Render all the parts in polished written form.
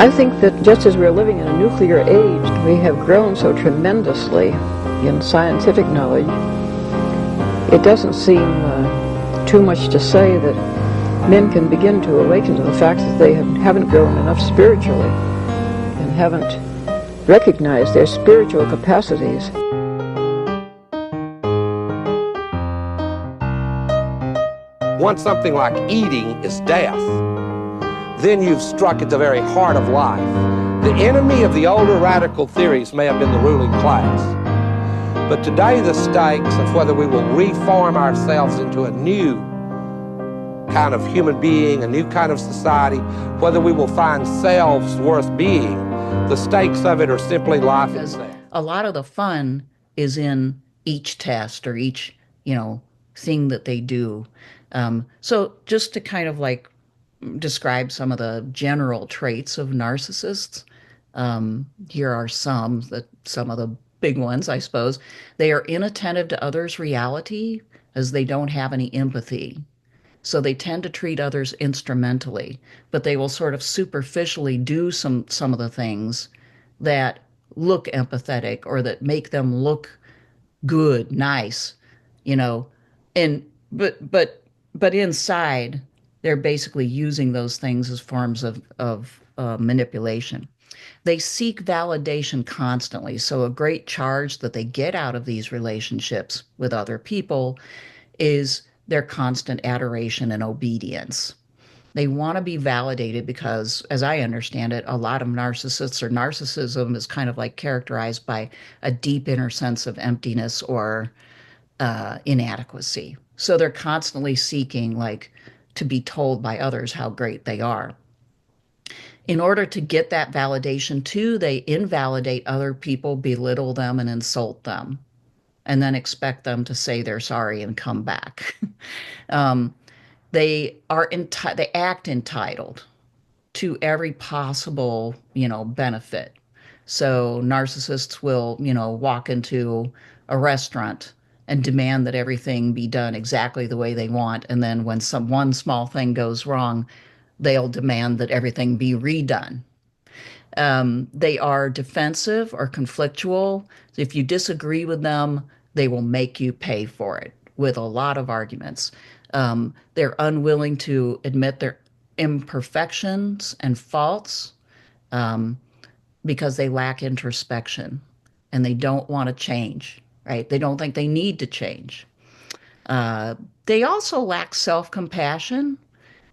I think that just as we're living in a nuclear age, we have grown so tremendously in scientific knowledge. It doesn't seem too much to say that men can begin to awaken to the fact that they haven't grown enough spiritually and haven't recognized their spiritual capacities. Once something like eating is death, then you've struck at the very heart of life. The enemy of the older radical theories may have been the ruling class, but today the stakes of whether we will reform ourselves into a new kind of human being, a new kind of society, whether we will find selves worth being, the stakes of it are simply life itself. A lot of the fun is in each test or each, thing that they do. So just to kind of like describe some of the general traits of narcissists, here are some of the big ones, I suppose. They are inattentive to others' reality as they don't have any empathy. So they tend to treat others instrumentally, but they will sort of superficially do some of the things that look empathetic or that make them look good, nice, and but inside they're basically using those things as forms of manipulation. They seek validation constantly. So a great charge that they get out of these relationships with other people is their constant adoration and obedience. They want to be validated because, as I understand it, a lot of narcissists or narcissism is kind of like characterized by a deep inner sense of emptiness or inadequacy. So they're constantly seeking to be told by others how great they are. In order to get that validation too, they invalidate other people, belittle them, and insult them, and then expect them to say they're sorry and come back. They act entitled to every possible, benefit. So narcissists will, walk into a restaurant and demand that everything be done exactly the way they want. And then when one small thing goes wrong, they'll demand that everything be redone. They are defensive or conflictual. If you disagree with them, they will make you pay for it with a lot of arguments. They're unwilling to admit their imperfections and faults because they lack introspection and they don't want to change, right? They don't think they need to change. They also lack self-compassion.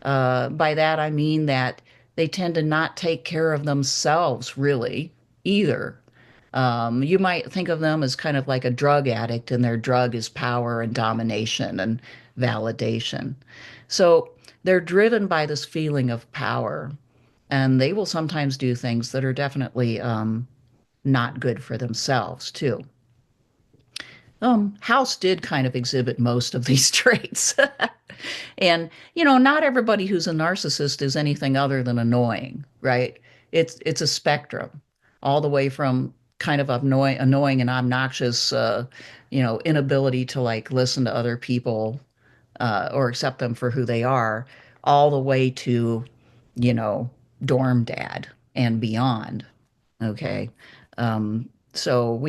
By that, I mean that they tend to not take care of themselves really either. You might think of them as kind of like a drug addict, and their drug is power and domination and validation. So they're driven by this feeling of power, and they will sometimes do things that are definitely not good for themselves too. House did kind of exhibit most of these traits. And, not everybody who's a narcissist is anything other than annoying, right? It's a spectrum, all the way from kind of annoying and obnoxious, inability to listen to other people or accept them for who they are, all the way to, dorm dad and beyond. Okay. So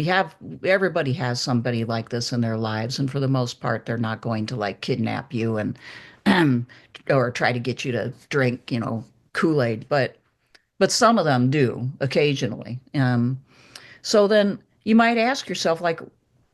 everybody has somebody like this in their lives, and for the most part, they're not going to kidnap you and or try to get you to drink, Kool-Aid, but some of them do occasionally. So then you might ask yourself,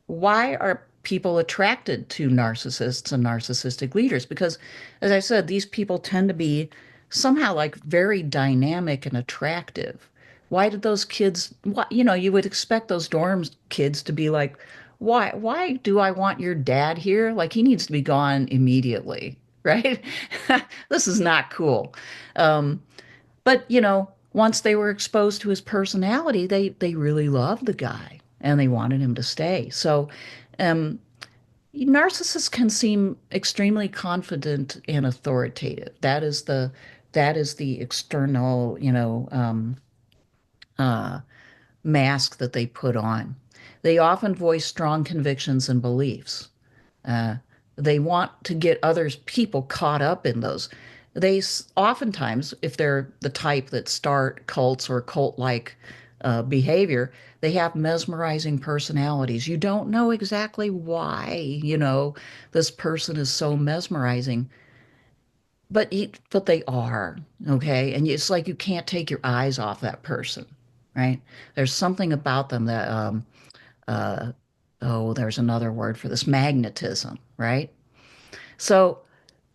why are people attracted to narcissists and narcissistic leaders? Because, as I said, these people tend to be somehow very dynamic and attractive. Why did those kids, you would expect those dorm kids to be like, why do I want your dad here? He needs to be gone immediately, right? This is not cool. But, once they were exposed to his personality, they really loved the guy and they wanted him to stay. So narcissists can seem extremely confident and authoritative. That is the external, mask that they put on. They often voice strong convictions and beliefs. They want to get people caught up in those. oftentimes, if they're the type that start cults or cult-like behavior, they have mesmerizing personalities. You don't know exactly why, this person is so mesmerizing, but they are, okay? And it's like you can't take your eyes off that person, right? There's something about them that, uh, oh, there's another word for this, magnetism, right? So,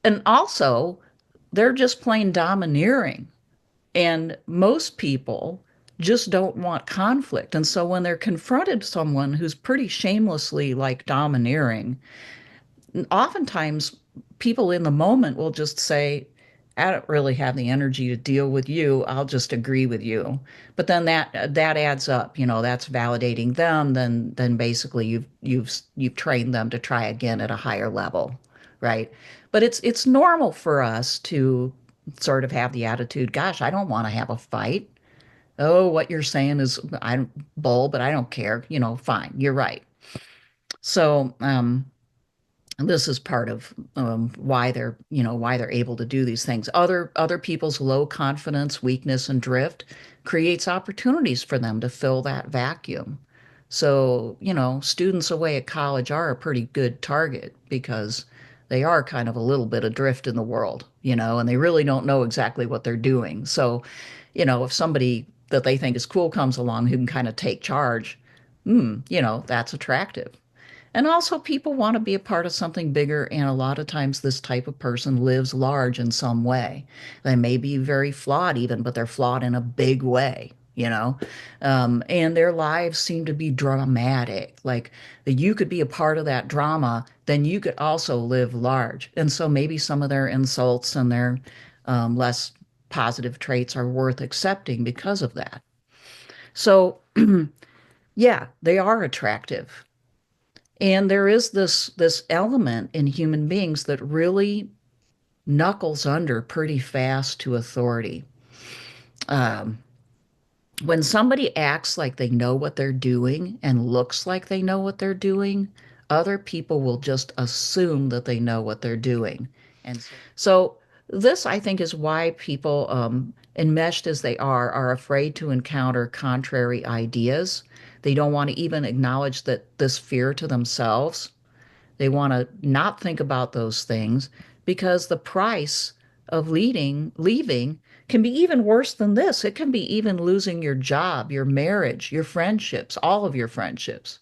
and also, they're just plain domineering. And most people just don't want conflict. And so when they're confronted someone who's pretty shamelessly like domineering, oftentimes people in the moment will just say, I don't really have the energy to deal with you. I'll just agree with you. But then that adds up. That's validating them. Then basically you've trained them to try again at a higher level, right? But it's normal for us to sort of have the attitude, gosh, I don't want to have a fight. Oh, what you're saying is I'm bull, but I don't care. Fine, you're right. So this is part of why they're able to do these things. Other people's low confidence, weakness, and drift creates opportunities for them to fill that vacuum. So, students away at college are a pretty good target because they are kind of a little bit adrift in the world, and they really don't know exactly what they're doing. So, if somebody that they think is cool comes along who can kind of take charge, that's attractive. And also, people want to be a part of something bigger, and a lot of times, this type of person lives large in some way. They may be very flawed, even, but they're flawed in a big way, and their lives seem to be dramatic. Like that, you could be a part of that drama, then you could also live large. And so, maybe some of their insults and their less positive traits are worth accepting because of that. So, yeah, they are attractive. And there is this element in human beings that really knuckles under pretty fast to authority. Um, when somebody acts like they know what they're doing and looks like they know what they're doing, other people will just assume that they know what they're doing. And so this, I think, is why people, enmeshed as they are afraid to encounter contrary ideas. They don't want to even acknowledge that this fear to themselves. They want to not think about those things because the price of leaving can be even worse than this. It can be even losing your job, your marriage, your friendships, all of your friendships.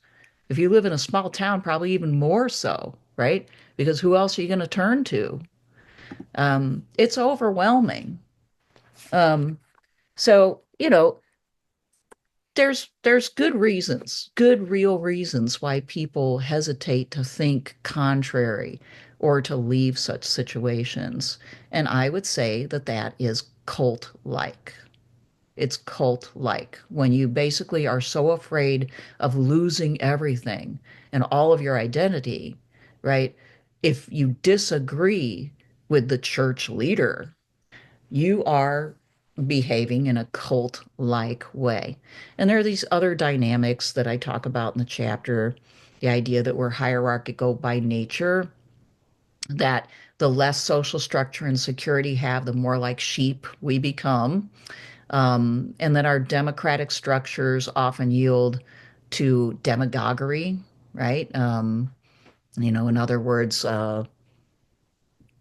If you live in a small town, probably even more so, right? Because who else are you going to turn to? It's overwhelming. Um, so, there's good reasons, good real reasons why people hesitate to think contrary or to leave such situations. And I would say that that is cult-like. It's cult-like when you basically are so afraid of losing everything and all of your identity, right? If you disagree with the church leader, you are behaving in a cult-like way. And there are these other dynamics that I talk about in the chapter, the idea that we're hierarchical by nature, that the less social structure and security have, the more like sheep we become, and that our democratic structures often yield to demagoguery, right? In other words,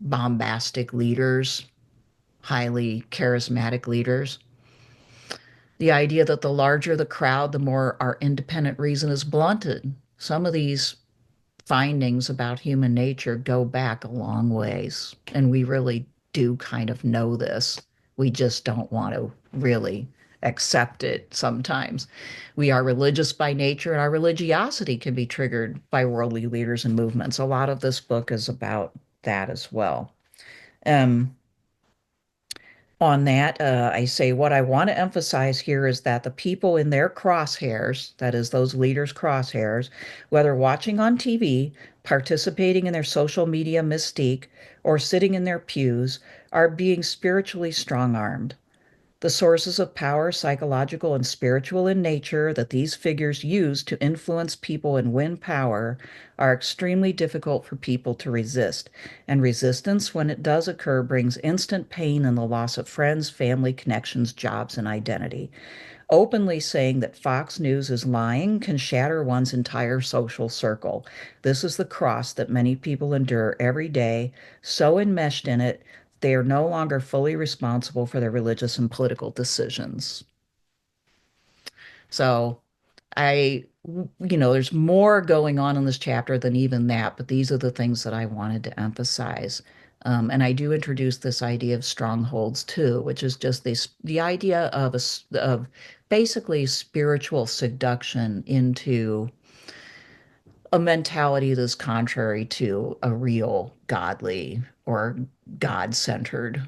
bombastic leaders, highly charismatic leaders. The idea that the larger the crowd, the more our independent reason is blunted. Some of these findings about human nature go back a long ways, and we really do kind of know this. We just don't want to really accept it sometimes. We are religious by nature, and our religiosity can be triggered by worldly leaders and movements. A lot of this book is about that as well. Um, on that, I say what I want to emphasize here is that the people in their crosshairs, that is, those leaders' crosshairs, whether watching on TV, participating in their social media mystique, or sitting in their pews, are being spiritually strong armed. The sources of power, psychological and spiritual in nature, that these figures use to influence people and win power are extremely difficult for people to resist. And resistance, when it does occur, brings instant pain and the loss of friends, family, connections, jobs, and identity. Openly saying that Fox News is lying can shatter one's entire social circle. This is the cross that many people endure every day, so enmeshed in it, they are no longer fully responsible for their religious and political decisions. So there's more going on in this chapter than even that, but these are the things that I wanted to emphasize. And I do introduce this idea of strongholds too, which is just the idea of basically spiritual seduction into a mentality that's contrary to a real godly or God-centered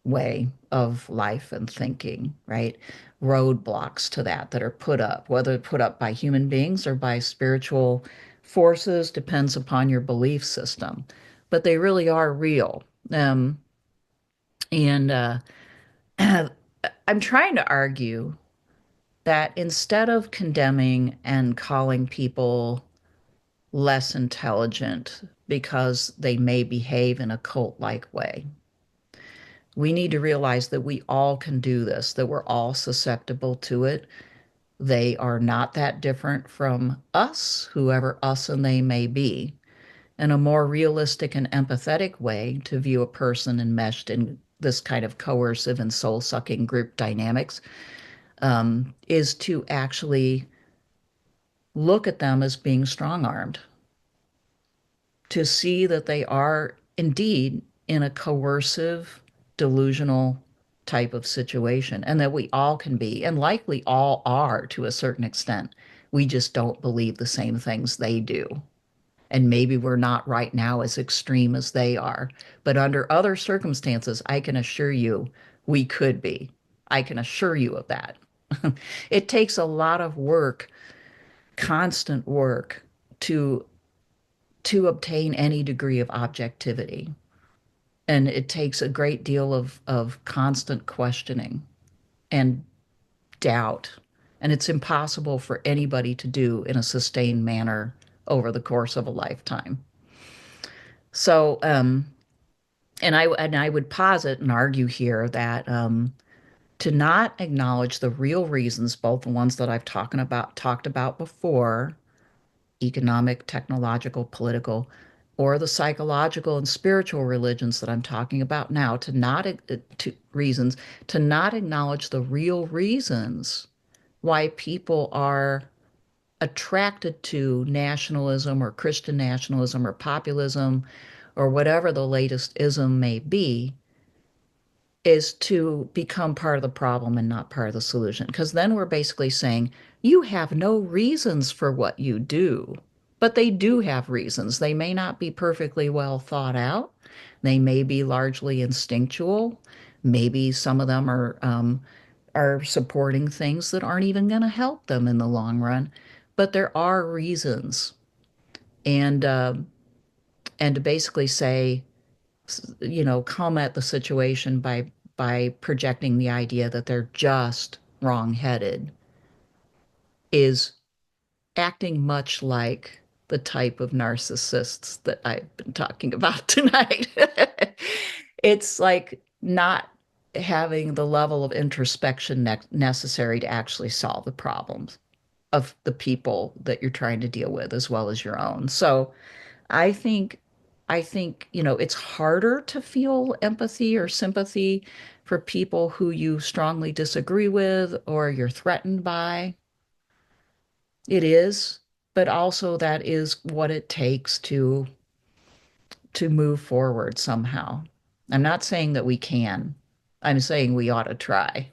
way of life and thinking, right? Roadblocks to that are put up, whether put up by human beings or by spiritual forces, depends upon your belief system. But they really are real. And I'm trying to argue that instead of condemning and calling people less intelligent because they may behave in a cult-like way, we need to realize that we all can do this, that we're all susceptible to it. They are not that different from us, whoever us and they may be. And a more realistic and empathetic way to view a person enmeshed in this kind of coercive and soul-sucking group dynamics is to actually look at them as being strong-armed, to see that they are indeed in a coercive, delusional type of situation, and that we all can be, and likely all are to a certain extent. We just don't believe the same things they do. And maybe we're not right now as extreme as they are. But under other circumstances, I can assure you we could be. I can assure you of that. It takes a lot of work, constant work, to obtain any degree of objectivity. And it takes a great deal of constant questioning and doubt. And it's impossible for anybody to do in a sustained manner over the course of a lifetime. So, and I would posit and argue here that to not acknowledge the real reasons, both the ones that I've talked about before, economic, technological, political, or the psychological and spiritual religions that I'm talking about now, to not acknowledge the real reasons why people are attracted to nationalism or Christian nationalism or populism or whatever the latest ism may be, is to become part of the problem and not part of the solution. Because then we're basically saying, you have no reasons for what you do. But they do have reasons. They may not be perfectly well thought out. They may be largely instinctual. Maybe some of them are supporting things that aren't even going to help them in the long run. But there are reasons. And to basically say, come at the situation by projecting the idea that they're just wrong-headed is acting much like the type of narcissists that I've been talking about tonight. It's like not having the level of introspection necessary to actually solve the problems of the people that you're trying to deal with as well as your own. So I think it's harder to feel empathy or sympathy for people who you strongly disagree with or you're threatened by. It is, but also that is what it takes to move forward somehow. I'm not saying that we can. I'm saying we ought to try.